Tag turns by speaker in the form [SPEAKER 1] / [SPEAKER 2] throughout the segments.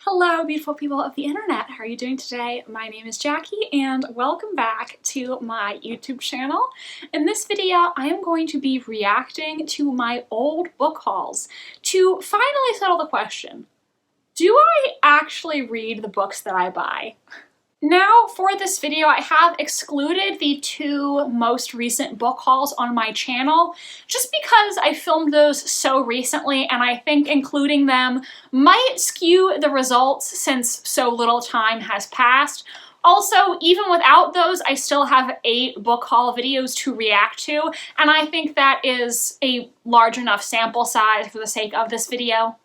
[SPEAKER 1] Hello, beautiful people of the internet. How are you doing today? My name is Jackie and welcome back to my YouTube channel. In this video, I am going to be reacting to my old book hauls to finally settle the question, do I actually read the books that I buy? Now, for this video, I have excluded the two most recent book hauls on my channel just because I filmed those so recently and I think including them might skew the results since so little time has passed. Also, even without those, I still have 8 book haul videos to react to, and I think that is a large enough sample size for the sake of this video.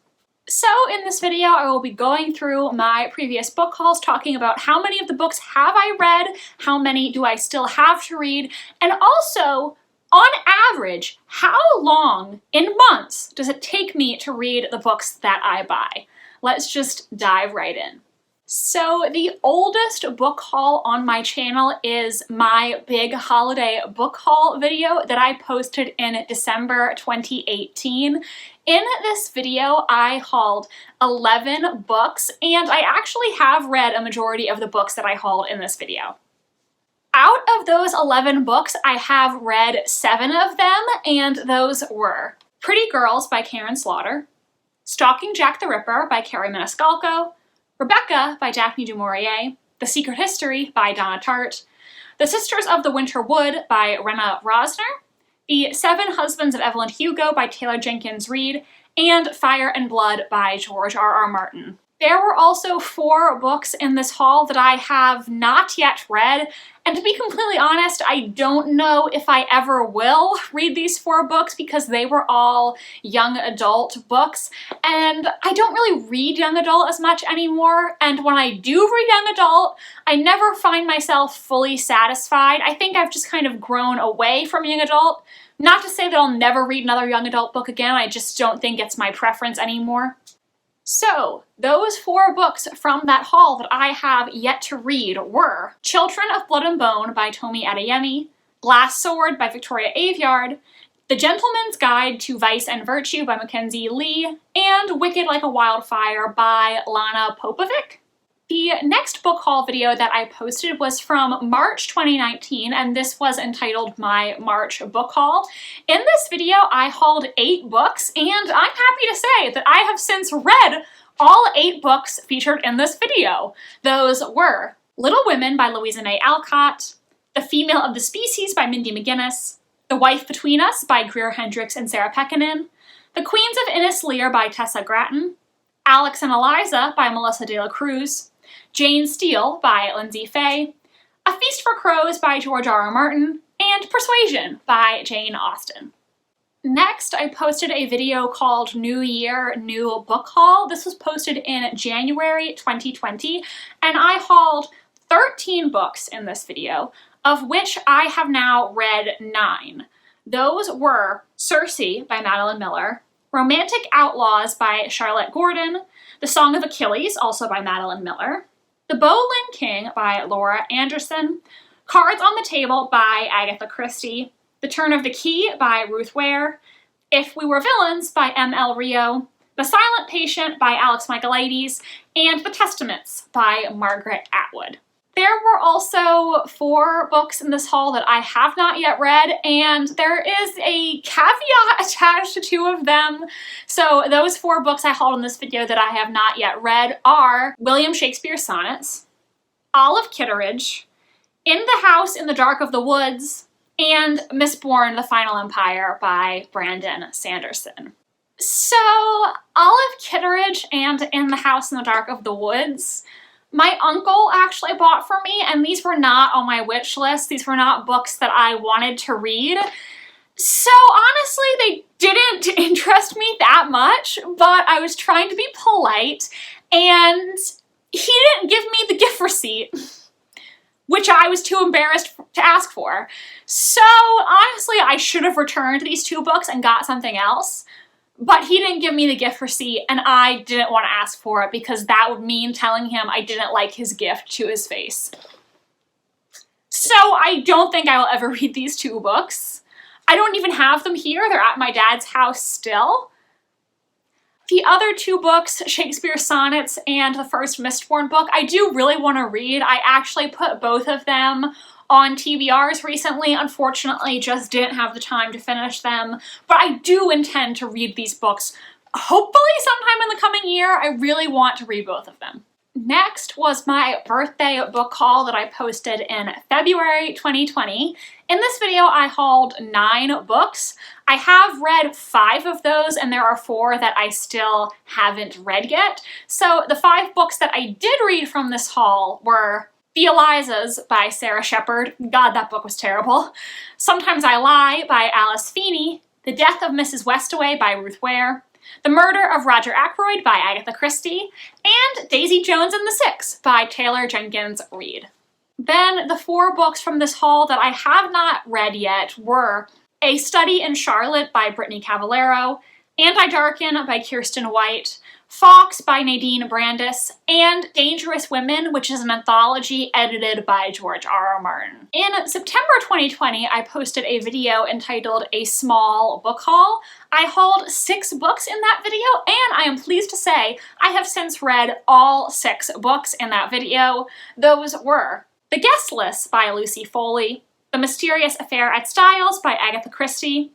[SPEAKER 1] So in this video, I will be going through my previous book hauls, talking about how many of the books have I read, how many do I still have to read, and also, on average, how long in months does it take me to read the books that I buy? Let's just dive right in. So the oldest book haul on my channel is my big holiday book haul video that I posted in December 2018. In this video, I hauled 11 books, and I actually have read a majority of the books that I hauled in this video. Out of those 11 books, I have read 7 of them, and those were Pretty Girls by Karen Slaughter, Stalking Jack the Ripper by Carrie Maniscalco, Rebecca by Daphne du Maurier, The Secret History by Donna Tartt, The Sisters of the Winter Wood by Rena Rosner, The Seven Husbands of Evelyn Hugo by Taylor Jenkins Reid, and Fire and Blood by George R.R. Martin. There were also 4 books in this haul that I have not yet read, and to be completely honest, I don't know if I ever will read these 4 books because they were all young adult books, and I don't really read young adult as much anymore, and when I do read young adult, I never find myself fully satisfied. I think I've just kind of grown away from young adult. Not to say that I'll never read another young adult book again, I just don't think it's my preference anymore. So, those 4 books from that haul that I have yet to read were Children of Blood and Bone by Tomi Adeyemi, Glass Sword by Victoria Aveyard, The Gentleman's Guide to Vice and Virtue by Mackenzie Lee, and Wicked Like a Wildfire by Lana Popovic. The next book haul video that I posted was from March 2019, and this was entitled My March Book Haul. In this video, I hauled 8 books, and I'm happy to say that I have since read all 8 books featured in this video. Those were Little Women by Louisa May Alcott, The Female of the Species by Mindy McGinnis, The Wife Between Us by Greer Hendricks and Sarah Pekkanen, The Queens of Innis Lear by Tessa Gratton, Alex and Eliza by Melissa De La Cruz, Jane Steele by Lindsay Fay, A Feast for Crows by George R.R. Martin, and Persuasion by Jane Austen. Next, I posted a video called New Year, New Book Haul. This was posted in January 2020, and I hauled 13 books in this video, of which I have now read 9. Those were Circe by Madeline Miller, Romantic Outlaws by Charlotte Gordon, The Song of Achilles, also by Madeline Miller, The Boleyn King by Laura Anderson, Cards on the Table by Agatha Christie, The Turn of the Key by Ruth Ware, If We Were Villains by M.L. Rio, The Silent Patient by Alex Michaelides, and The Testaments by Margaret Atwood. There were also 4 books in this haul that I have not yet read, and there is a caveat attached to 2 of them. So those 4 books I hauled in this video that I have not yet read are William Shakespeare's Sonnets, Olive Kitteridge, In the House in the Dark of the Woods, and Miss Bourne, The Final Empire by Brandon Sanderson. So, Olive Kitteridge and In the House in the Dark of the Woods, my uncle actually bought for me, and these were not on my wish list. These were not books that I wanted to read. So honestly, they didn't interest me that much, but I was trying to be polite, and he didn't give me the gift receipt, which I was too embarrassed to ask for. So honestly, I should have returned these 2 books and got something else. But he didn't give me the gift receipt, and I didn't want to ask for it because that would mean telling him I didn't like his gift to his face. So I don't think I will ever read these 2 books. I don't even have them here. They're at my dad's house still. The other two books, Shakespeare Sonnets and the first Mistborn book, I do really want to read. I actually put both of them on TBRs recently. Unfortunately, just didn't have the time to finish them, but I do intend to read these books hopefully sometime in the coming year. I really want to read both of them. Next was my birthday book haul that I posted in February 2020. In this video, I hauled 9 books. I have read 5 of those, and there are 4 that I still haven't read yet. So the 5 books that I did read from this haul were The Elizas by Sarah Shepard. God, that book was terrible. Sometimes I Lie by Alice Feeney. The Death of Mrs. Westaway by Ruth Ware. The Murder of Roger Ackroyd by Agatha Christie, and Daisy Jones and the Six by Taylor Jenkins Reid. Then the 4 books from this haul that I have not read yet were A Study in Charlotte by Brittany Cavallaro, Anti-Darken by Kirsten White, Fox by Nadine Brandis, and Dangerous Women, which is an anthology edited by George R.R. Martin. In September 2020, I posted a video entitled A Small Book Haul. I hauled 6 books in that video, and I am pleased to say I have since read all 6 books in that video. Those were The Guest List by Lucy Foley, The Mysterious Affair at Styles by Agatha Christie,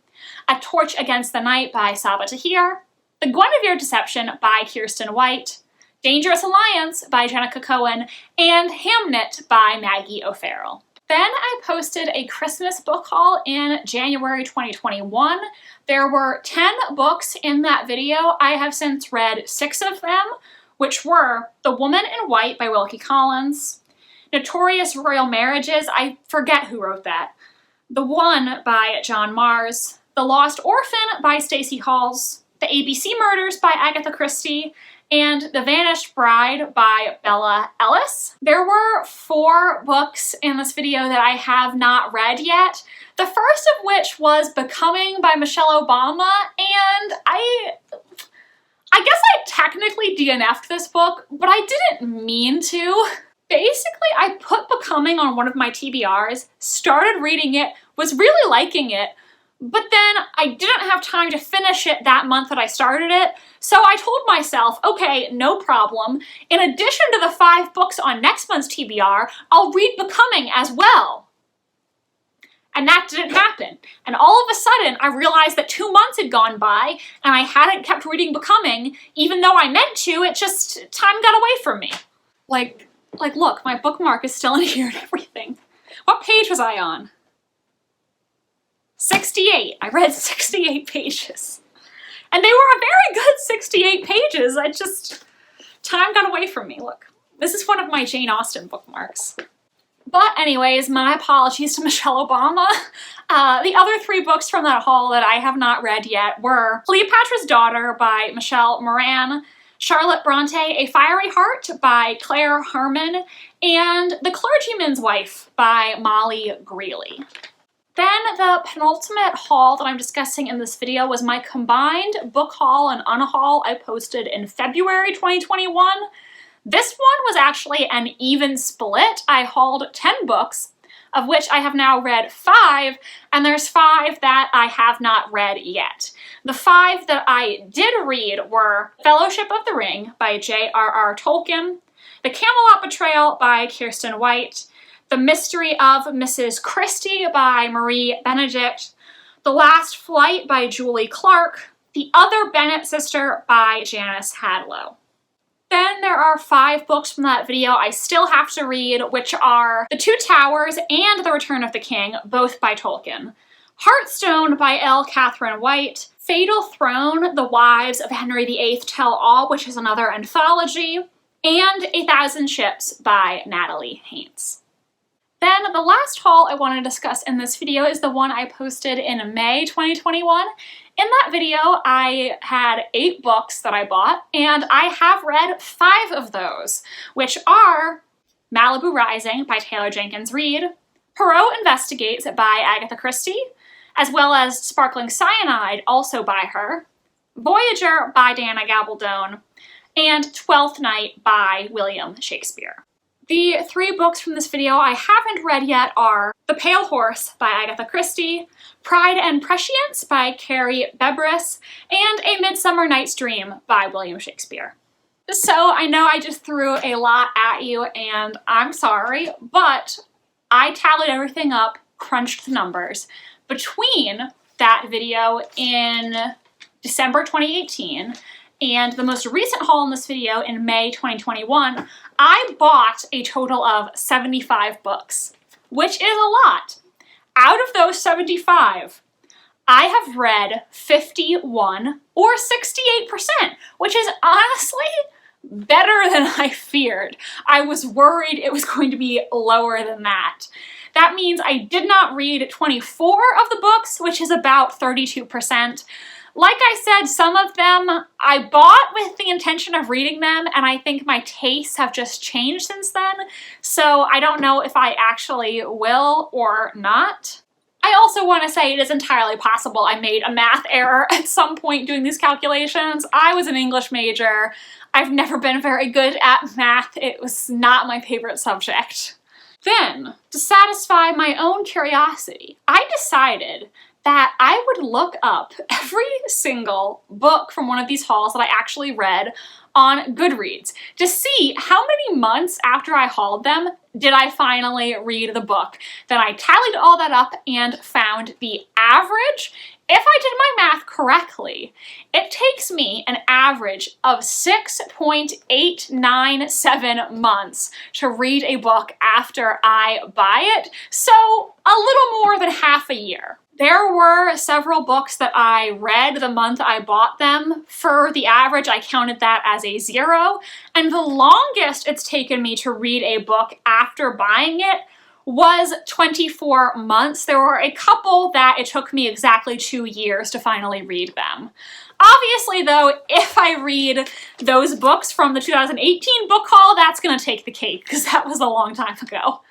[SPEAKER 1] A Torch Against the Night by Sabaa Tahir, The Guinevere Deception by Kirsten White, Dangerous Alliance by Jenica Cohen, and Hamnet by Maggie O'Farrell. Then I posted a Christmas book haul in January 2021. There were 10 books in that video. I have since read 6 of them, which were The Woman in White by Wilkie Collins, Notorious Royal Marriages, I forget who wrote that, The One by John Mars, The Lost Orphan by Stacey Halls, The ABC Murders by Agatha Christie, and The Vanished Bride by Bella Ellis. There were 4 books in this video that I have not read yet. The first of which was Becoming by Michelle Obama, and I guess I technically DNF'd this book, but I didn't mean to. Basically, I put Becoming on one of my TBRs, started reading it, was really liking it, but then I didn't have time to finish it that month that I started it, so I told myself, okay, no problem. In addition to the 5 books on next month's TBR, I'll read Becoming as well. And that didn't happen. And all of a sudden, I realized that 2 months had gone by, and I hadn't kept reading Becoming, even though I meant to. It just, time got away from me. Like, look, my bookmark is still in here and everything. What page was I on? 68. I read 68 pages. And they were a very good 68 pages. Time got away from me. Look, this is one of my Jane Austen bookmarks. But anyways, my apologies to Michelle Obama. The other 3 books from that haul that I have not read yet were Cleopatra's Daughter by Michelle Moran, Charlotte Bronte, A Fiery Heart by Claire Harmon, and The Clergyman's Wife by Molly Greeley. Then the penultimate haul that I'm discussing in this video was my combined book haul and unhaul I posted in February 2021. This one was actually an even split. I hauled 10 books, of which I have now read 5, and there's 5 that I have not read yet. The 5 that I did read were Fellowship of the Ring by J.R.R. Tolkien, The Camelot Betrayal by Kirsten White, The Mystery of Mrs. Christie by Marie Benedict, The Last Flight by Julie Clark, The Other Bennett Sister by Janice Hadlow. Then there are 5 books from that video I still have to read, which are The Two Towers and The Return of the King, both by Tolkien, Heartstone by L. Catherine White, Fatal Throne, The Wives of Henry VIII Tell All, which is another anthology, and A Thousand Ships by Natalie Haynes. Then the last haul I want to discuss in this video is the one I posted in May 2021. In that video, I had 8 books that I bought, and I have read 5 of those, which are Malibu Rising by Taylor Jenkins Reid, Poirot Investigates by Agatha Christie, as well as Sparkling Cyanide, also by her, Voyager by Diana Gabaldon, and Twelfth Night by William Shakespeare. The 3 books from this video I haven't read yet are The Pale Horse by Agatha Christie, Pride and Prescience by Carrie Bebris, and A Midsummer Night's Dream by William Shakespeare. So I know I just threw a lot at you and I'm sorry, but I tallied everything up, crunched the numbers. Between that video in December 2018 and the most recent haul in this video in May 2021, I bought a total of 75 books, which is a lot. Out of those 75, I have read 51 or 68%, which is honestly better than I feared. I was worried it was going to be lower than that. That means I did not read 24 of the books, which is about 32%. Like I said, some of them I bought with the intention of reading them, and I think my tastes have just changed since then, so I don't know if I actually will or not. I also want to say it is entirely possible I made a math error at some point doing these calculations. I was an English major. I've never been very good at math. It was not my favorite subject. Then, to satisfy my own curiosity, I decided that I would look up every single book from one of these hauls that I actually read on Goodreads to see how many months after I hauled them did I finally read the book. Then I tallied all that up and found the average. If I did my math correctly, it takes me an average of 6.897 months to read a book after I buy it, so a little more than half a year. There were several books that I read the month I bought them. For the average, I counted that as a 0, and the longest it's taken me to read a book after buying it was 24 months. There were a couple that it took me exactly 2 years to finally read them. Obviously, though, if I read those books from the 2018 book haul, that's gonna take the cake, because that was a long time ago.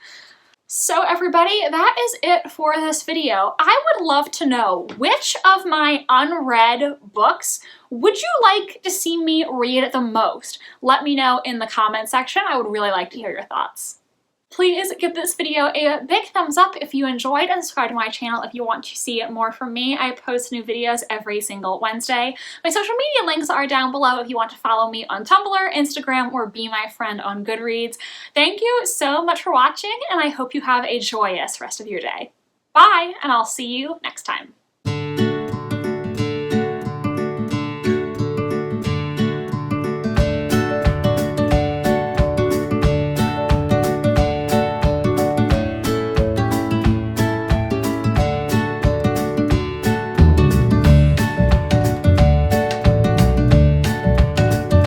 [SPEAKER 1] So everybody, that is it for this video. I would love to know which of my unread books would you like to see me read the most? Let me know in the comment section. I would really like to hear your thoughts. Please give this video a big thumbs up if you enjoyed, and subscribe to my channel if you want to see more from me. I post new videos every single Wednesday. My social media links are down below if you want to follow me on Tumblr, Instagram, or be my friend on Goodreads. Thank you so much for watching, and I hope you have a joyous rest of your day. Bye, and I'll see you next time.